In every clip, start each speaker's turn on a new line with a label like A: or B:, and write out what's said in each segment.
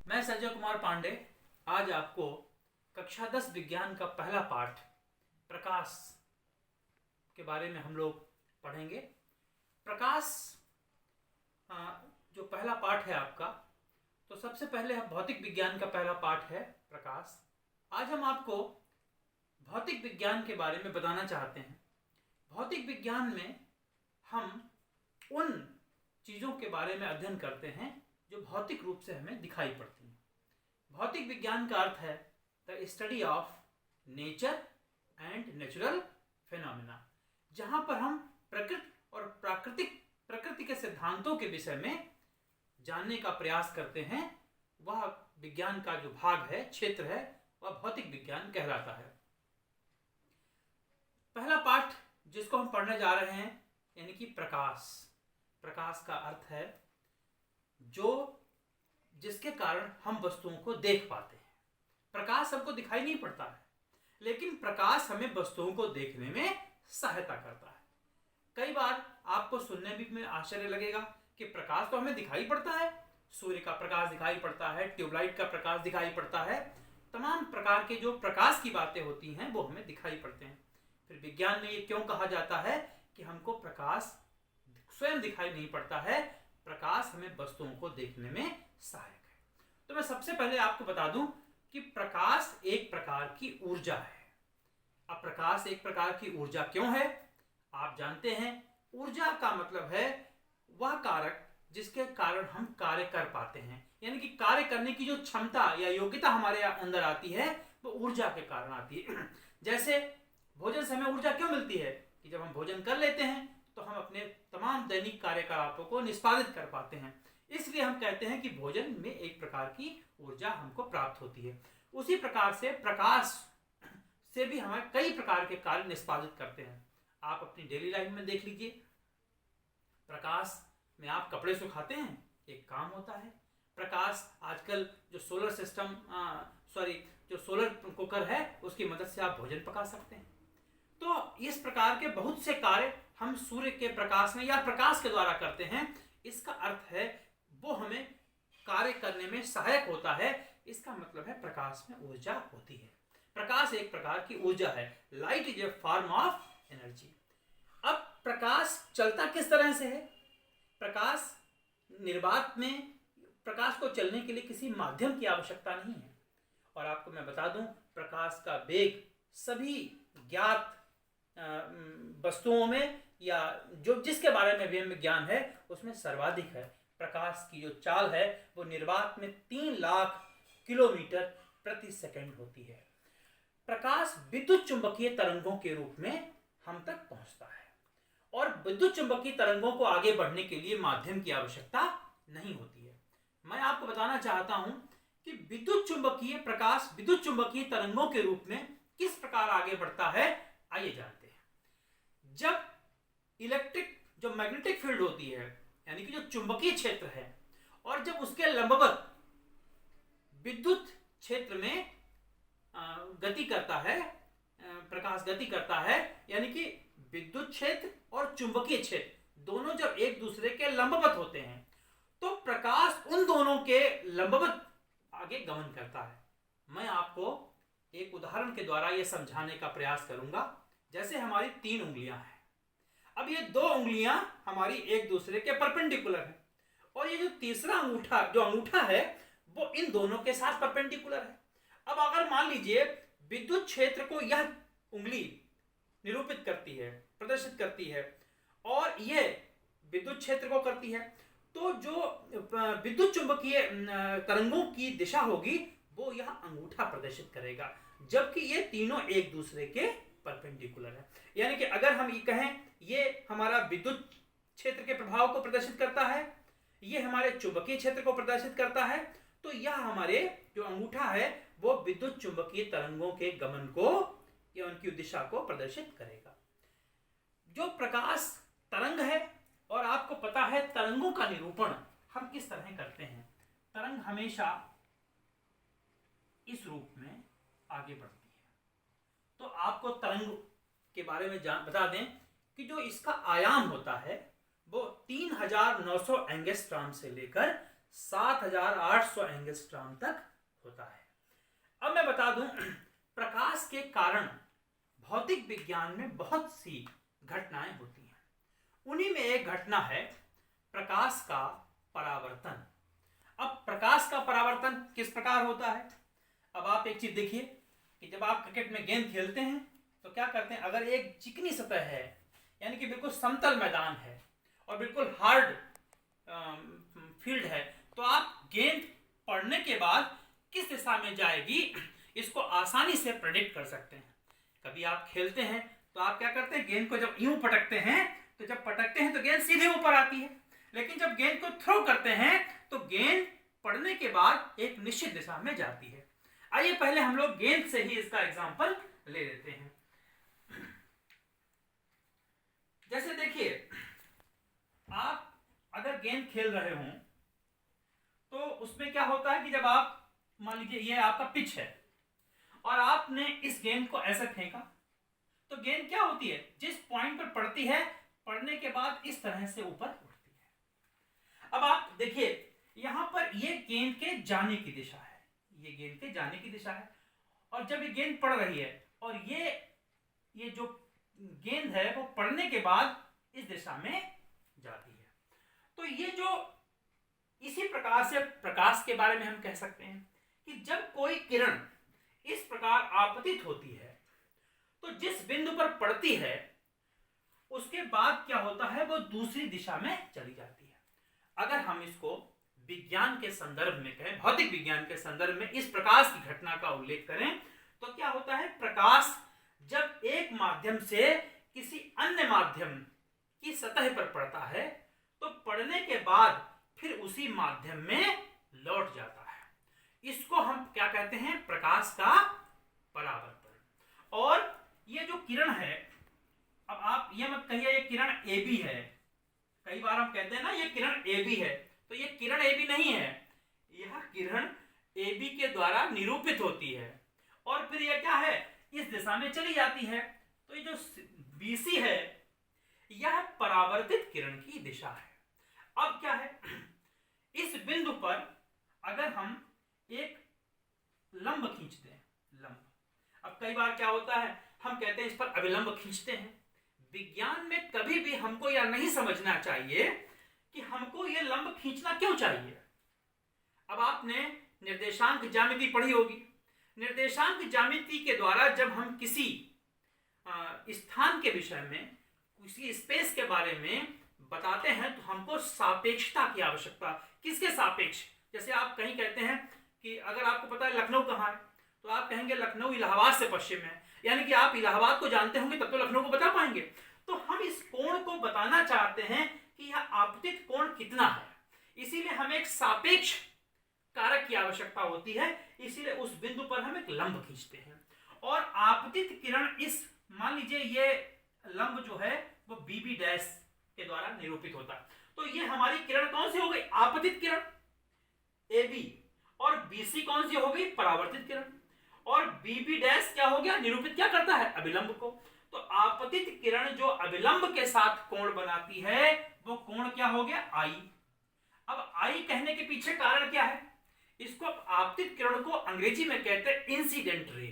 A: मैं संजय कुमार पांडे आज आपको कक्षा 10 विज्ञान का पहला पाठ प्रकाश के बारे में हम लोग पढ़ेंगे। प्रकाश जो पहला पाठ है आपका, तो सबसे पहले भौतिक विज्ञान का पहला पाठ है प्रकाश। आज हम आपको भौतिक विज्ञान के बारे में बताना चाहते हैं। भौतिक विज्ञान में हम उन चीज़ों के बारे में अध्ययन करते हैं जो भौतिक रूप से हमें दिखाई पड़ती हैं। भौतिक विज्ञान का अर्थ है the study of nature and natural phenomena, जहाँ पर हम प्रकृति और प्रकृति के सिद्धांतों के विषय में जानने का प्रयास करते हैं। वह विज्ञान का जो भाग है, क्षेत्र है, वह भौतिक विज्ञान कहलाता है। पहला पाठ जिसको हम पढ़ने जा रहे हैं यानी कि प्रकाश। प्रकाश का अर्थ है जिसके कारण हम वस्तुओं को देख पाते हैं। प्रकाश हमको दिखाई नहीं पड़ता है, लेकिन प्रकाश हमें वस्तुओं को देखने में सहायता करता है। कई बार आपको सुनने भी में आश्चर्य लगेगा कि प्रकाश तो हमें दिखाई पड़ता है, सूर्य का प्रकाश दिखाई पड़ता है, ट्यूबलाइट का प्रकाश दिखाई पड़ता है, तमाम प्रकार के जो प्रकाश की बातें होती हैं वो हमें दिखाई पड़ते हैं। फिर विज्ञान में ये क्यों कहा जाता है कि हमको प्रकाश स्वयं दिखाई नहीं पड़ता है, प्रकाश हमें वस्तुओं को देखने में सहायक है। तो मैं सबसे पहले आपको बता दूं कि प्रकाश एक प्रकार की ऊर्जा है। अब प्रकाश एक प्रकार की ऊर्जा क्यों है? आप जानते हैं, ऊर्जा का मतलब है वह कारक जिसके कारण हम कार्य कर पाते हैं, यानी कि कार्य करने की जो क्षमता या योग्यता हमारे अंदर आती है वो ऊर्जा के कारण आती है। जैसे भोजन से हमें ऊर्जा क्यों मिलती है कि जब हम भोजन कर लेते हैं तो हम अपने तमाम दैनिक कार्यकलापों को निष्पादित कर पाते हैं। इसलिए हम कहते हैं कि भोजन में एक प्रकार की ऊर्जा हमको प्राप्त होती है। उसी प्रकार से प्रकाश से भी हमें कई प्रकार के कार्य निष्पादित करते हैं। आप अपनी डेली लाइफ में देख लीजिए, प्रकाश में आप कपड़े सुखाते हैं, एक काम होता है। प्रकाश आजकल जो सोलर कुकर है उसकी मदद से आप भोजन पका सकते हैं। तो इस प्रकार के बहुत से कार्य हम सूर्य के प्रकाश में या प्रकाश के द्वारा करते हैं। इसका अर्थ है वो हमें कार्य करने में सहायक होता है। इसका मतलब है प्रकाश में ऊर्जा होती है। प्रकाश एक प्रकार की ऊर्जा है। Light is a form of energy. अब प्रकाश चलता किस तरह से है? प्रकाश निर्वात में प्रकाश को चलने के लिए किसी माध्यम की आवश्यकता नहीं है। और आपको मैं बता दूं, प्रकाश का वेग सभी ज्ञात वस्तुओं में या जो जिसके बारे में भी हमें ज्ञान है उसमें सर्वाधिक है। प्रकाश की जो चाल है वो निर्वात में 3 लाख किलोमीटर प्रति सेकंड होती है। प्रकाश विद्युत चुंबकीय तरंगों के रूप में हम तक पहुंचता है और विद्युत चुंबकीय तरंगों को आगे बढ़ने के लिए माध्यम की आवश्यकता नहीं होती है। मैं आपको बताना चाहता हूं कि प्रकाश विद्युत चुंबकीय तरंगों के रूप में किस प्रकार आगे बढ़ता है, आइए जानते हैं। जब जो मैग्नेटिक फील्ड होती है यानी कि जो चुंबकीय क्षेत्र है, और जब उसके लंबवत विद्युत क्षेत्र में गति करता है, प्रकाश गति करता है, यानी कि विद्युत क्षेत्र और चुंबकीय क्षेत्र दोनों जब एक दूसरे के लंबवत होते हैं तो प्रकाश उन दोनों के लंबवत आगे गमन करता है। मैं आपको एक उदाहरण के द्वारा यह समझाने का प्रयास करूंगा। जैसे हमारी 3 उंगलियां हैं। अब ये 2 उंगलियां हमारी एक दूसरे के परपेंडिकुलर है और ये जो तीसरा अंगूठा है वो इन दोनों के साथ परपेंडिकुलर है। अब अगर मान लीजिए विद्युत क्षेत्र को यह उंगली निरूपित करती है, प्रदर्शित करती है, और ये विद्युत क्षेत्र को करती है, तो जो विद्युत चुंबकीय तरंगों की दिशा होगी वो यह अंगूठा प्रदर्शित करेगा, जबकि ये तीनों एक दूसरे के परपेंडिकुलर है। यानी कि अगर हम ये कहें ये हमारा विद्युत क्षेत्र के प्रभाव को प्रदर्शित करता है, ये हमारे चुंबकीय क्षेत्र को प्रदर्शित करता है, तो यह हमारे जो अंगूठा है वो विद्युत चुंबकीय तरंगों के गमन को या उनकी दिशा को प्रदर्शित करेगा। जो प्रकाश तरंग है, और आपको पता है तरंगों का निरूपण हम किस तरह करते हैं। तरंग हमेशा इस रूप में आगे बढ़ती है। तो आपको तरंग के बारे में बता दें कि जो इसका आयाम होता है वो 3900 एंगस्ट्रॉम से लेकर 7800 एंगस्ट्रॉम तक होता है। अब मैं बता दूं, प्रकाश के कारण भौतिक विज्ञान में बहुत सी घटनाएं होती हैं। उन्हीं में एक घटना है प्रकाश का परावर्तन। अब प्रकाश का परावर्तन किस प्रकार होता है? अब आप एक चीज देखिए कि जब आप क्रिकेट में गेंद खेलते हैं तो क्या करते हैं, अगर एक चिकनी सतह है यानी कि बिल्कुल समतल मैदान है और बिल्कुल हार्ड फील्ड है, तो आप गेंद पड़ने के बाद किस दिशा में जाएगी इसको आसानी से प्रेडिक्ट कर सकते हैं। कभी आप खेलते हैं तो आप क्या करते हैं, गेंद को जब यूं पटकते हैं तो जब पटकते हैं तो गेंद सीधे ऊपर आती है, लेकिन जब गेंद को थ्रो करते हैं तो गेंद पड़ने के बाद एक निश्चित दिशा में जाती है। आइए पहले हम लोग गेंद से ही इसका एग्जांपल ले लेते हैं। जैसे देखिए, आप अगर गेंद खेल रहे हों तो उसमें क्या होता है कि जब आप मान लीजिए ये आपका पिच है और आपने इस गेंद को ऐसे फेंका तो गेंद क्या होती है, जिस पॉइंट पर पड़ती है पड़ने के बाद इस तरह से ऊपर उठती है। अब आप देखिए यहां पर ये गेंद के जाने की दिशा है, ये गेंद के जाने की दिशा है, और जब ये गेंद पड़ रही है और ये जो गेंद है वो पड़ने के बाद इस दिशा में जाती है। तो ये जो इसी प्रकार से प्रकाश के बारे में हम कह सकते हैं कि जब कोई किरण इस प्रकार आपतित होती है तो जिस बिंदु पर पड़ती है उसके बाद क्या होता है, वो दूसरी दिशा में चली जाती है। अगर हम इसको विज्ञान के संदर्भ में कहें, भौतिक विज्ञान के संदर्भ में इस प्रकाश की घटना का उल्लेख करें तो क्या होता है, प्रकाश जब एक माध्यम से किसी अन्य माध्यम की सतह पर पड़ता है तो पड़ने के बाद फिर उसी माध्यम में लौट जाता है। इसको हम क्या कहते हैं, प्रकाश का परावर्तन। और ये जो किरण है, अब आप ये मत कहिए ये किरण ए बी है, कई बार हम कहते हैं ना ये किरण ए बी है, तो ये किरण ए बी नहीं है, यह किरण ए बी के द्वारा निरूपित होती है और फिर यह क्या है, इस दिशा में चली जाती है। तो ये जो बी सी है यह परावर्तित किरण की दिशा है। अब क्या है, इस बिंदु पर अगर हम एक लंब खींचते हैं, लंब, अब कई बार क्या होता है हम कहते हैं इस पर अभिलंब खींचते हैं। विज्ञान में कभी भी हमको यह नहीं समझना चाहिए कि हमको यह लंब खींचना क्यों चाहिए। अब आपने निर्देशांक ज्यामिति पढ़ी होगी। निर्देशांक ज्यामिति के द्वारा जब हम किसी स्थान के विषय में, किसी स्पेस के बारे में बताते हैं तो हमको सापेक्षता की आवश्यकता। किसके सापेक्ष? जैसे आप कहीं कहते हैं कि अगर आपको पता है लखनऊ कहाँ है तो आप कहेंगे लखनऊ इलाहाबाद से पश्चिम है, यानी कि आप इलाहाबाद को जानते होंगे तब तो लखनऊ को बता पाएंगे। तो हम इस कोण को बताना चाहते हैं कि यह आपतित कोण कितना है, इसीलिए हमें एक सापेक्ष कारक की आवश्यकता होती है, इसीलिए उस बिंदु पर हम एक लंब खींचते हैं। और आपतित किरण इस, मान लीजिए ये लंब जो है वो बीबी डैश के द्वारा निरूपित होता है, तो ये हमारी किरण कौन सी हो गई, आपतित किरण ए बी, और बीसी कौन सी हो गई, परावर्तित किरण, और बीबी डैश क्या हो गया, निरूपित क्या करता है, अभिलंब को। तो आपतित किरण जो अभिलंब के साथ कोण बनाती है वो कोण क्या हो गया, आई। अब आई कहने के पीछे कारण क्या है, इसको आपतित किरण को अंग्रेजी में कहते हैं इंसिडेंट रे।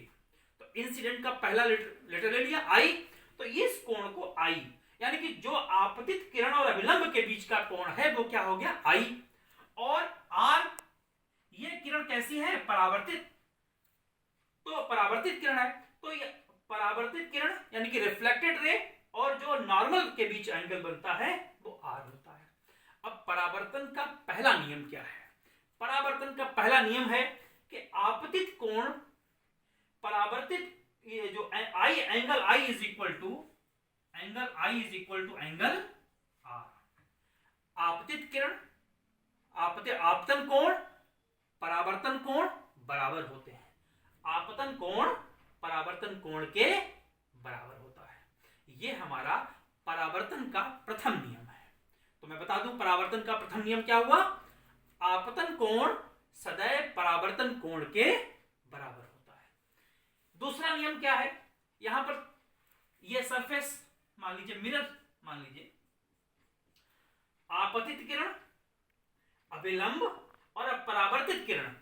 A: तो इंसिडेंट का पहला लेटर ले लिया आई, तो इस कोण को आई, यानी कि जो आपतित किरण और अभिलंब के बीच का कोण है वो क्या हो गया, आई। और आर, ये किरण कैसी है, परावर्तित, तो परावर्तित किरण है, तो ये परावर्तित किरण यानी कि रिफ्लेक्टेड रे और जो नॉर्मल के बीच एंगल बनता है वो आर होता है। अब परावर्तन का पहला नियम क्या है, परावर्तन का पहला नियम है कि आपतित कोण परावर्तित, ये जो I, angle I is equal to angle R. आपतित किरण, आपतन कोण, परावर्तन कोण बराबर होते हैं, आपतन कोण परावर्तन कोण के बराबर होता है। यह हमारा परावर्तन का प्रथम नियम है। तो मैं बता दूं परावर्तन का प्रथम नियम क्या हुआ, आपतन कोण सदैव परावर्तन कोण के बराबर होता है। दूसरा नियम क्या है, यहां पर यह सरफेस मान लीजिए, मिरर मान लीजिए, आपतित किरण, अभिलंब और अपरावर्तित किरण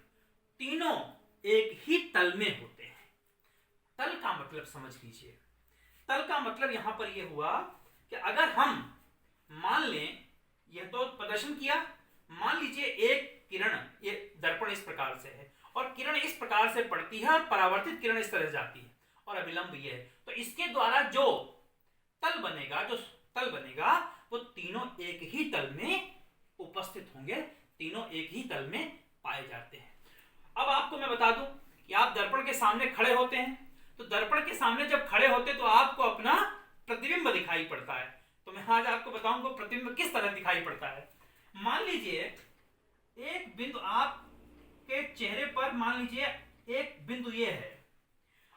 A: तीनों एक ही तल में होते हैं। तल का मतलब समझ लीजिए। तल का मतलब यहां पर यह हुआ कि अगर हम मान लें, यह तो प्रदर्शन किया, मान लीजिए एक किरण, ये दर्पण इस प्रकार से है और किरण इस प्रकार से पड़ती है और परावर्तित किरण इस तरह जाती है और अभिलंब ये है, तो इसके द्वारा जो तल बनेगा वो तीनों एक ही तल में उपस्थित होंगे, तीनों एक ही तल में पाए जाते हैं। अब आपको मैं बता दूं कि आप दर्पण के सामने खड़े होते हैं, तो दर्पण के सामने जब खड़े होते तो आपको अपना प्रतिबिंब दिखाई पड़ता है। तो मैं आज आपको बताऊंगा प्रतिबिंब किस तरह दिखाई पड़ता है। मान लीजिए एक बिंदु आपके चेहरे पर, मान लीजिए एक बिंदु ये है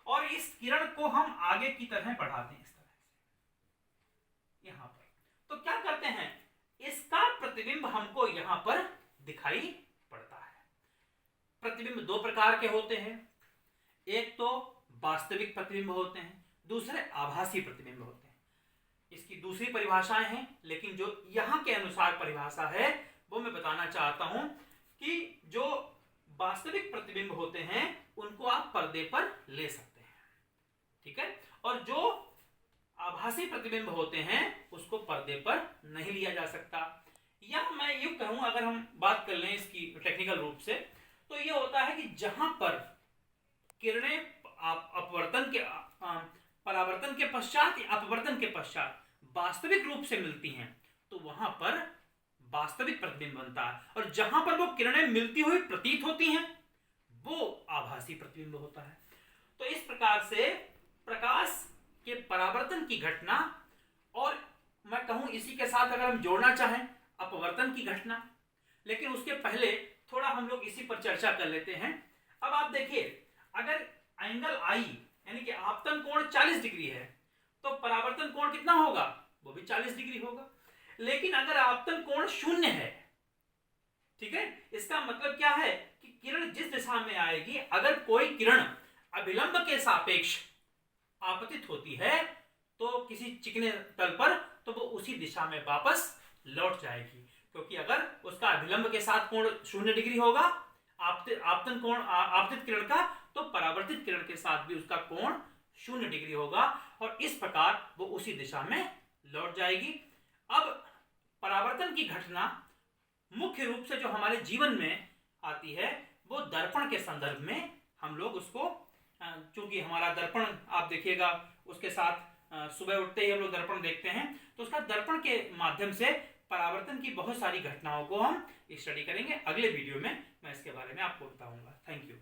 A: और इस किरण को हम आगे की तरह बढ़ाते हैं इस तरह से यहां पर, तो क्या करते हैं, इसका प्रतिबिंब हमको यहां पर दिखाई पड़ता है। प्रतिबिंब दो प्रकार के होते हैं, एक तो वास्तविक प्रतिबिंब होते हैं, दूसरे आभासी प्रतिबिंब होते हैं। इसकी दूसरी परिभाषाएं हैं, लेकिन जो यहां के अनुसार परिभाषा है वो मैं बताना चाहता हूं कि जो वास्तविक प्रतिबिंब होते हैं उनको आप पर्दे पर ले सकते हैं, ठीक है, और जो आभासी प्रतिबिंब होते हैं उसको पर्दे पर नहीं लिया जा सकता। या मैं यूं कहूं, अगर हम बात कर लें इसकी टेक्निकल रूप से, तो ये होता है कि जहां पर किरणें परावर्तन के पश्चात या अपवर्तन के पश्चात वास्तविक रूप से मिलती हैं तो वहां पर वास्तविक प्रतिबिंब बनता है, और जहां पर वो किरणें मिलती हुई प्रतीत होती हैं वो आभासी प्रतिबिंब होता है। तो इस प्रकार से प्रकाश के परावर्तन की घटना, और मैं कहूं इसी के साथ अगर हम जोड़ना चाहें अपवर्तन की घटना, लेकिन उसके पहले थोड़ा हम लोग इसी पर चर्चा कर लेते हैं। अब आप देखिए, अगर एंगल आई यानी कि आपतन कोण 40 डिग्री है तो परावर्तन कोण कितना होगा, वो भी 40 डिग्री होगा। लेकिन अगर आपतन कोण 0 है, ठीक है, इसका मतलब क्या है कि किरण जिस दिशा में आएगी, अगर कोई किरण अभिलंब के सापेक्ष आपतित होती है तो किसी चिकने तल पर, तो वो उसी दिशा में वापस लौट जाएगी, क्योंकि अगर उसका अभिलंब के साथ कोण 0 डिग्री होगा आपतन कोण आपतित किरण का, तो परावर्तित किरण के साथ भी उसका कोण 0 डिग्री होगा और इस प्रकार वो उसी दिशा में लौट जाएगी। अब परावर्तन की घटना मुख्य रूप से जो हमारे जीवन में आती है वो दर्पण के संदर्भ में हम लोग उसको, चूंकि हमारा दर्पण आप देखिएगा, उसके साथ सुबह उठते ही हम लोग दर्पण देखते हैं, तो उसका दर्पण के माध्यम से परावर्तन की बहुत सारी घटनाओं को हम स्टडी करेंगे। अगले वीडियो में मैं इसके बारे में आपको बताऊंगा। Thank you.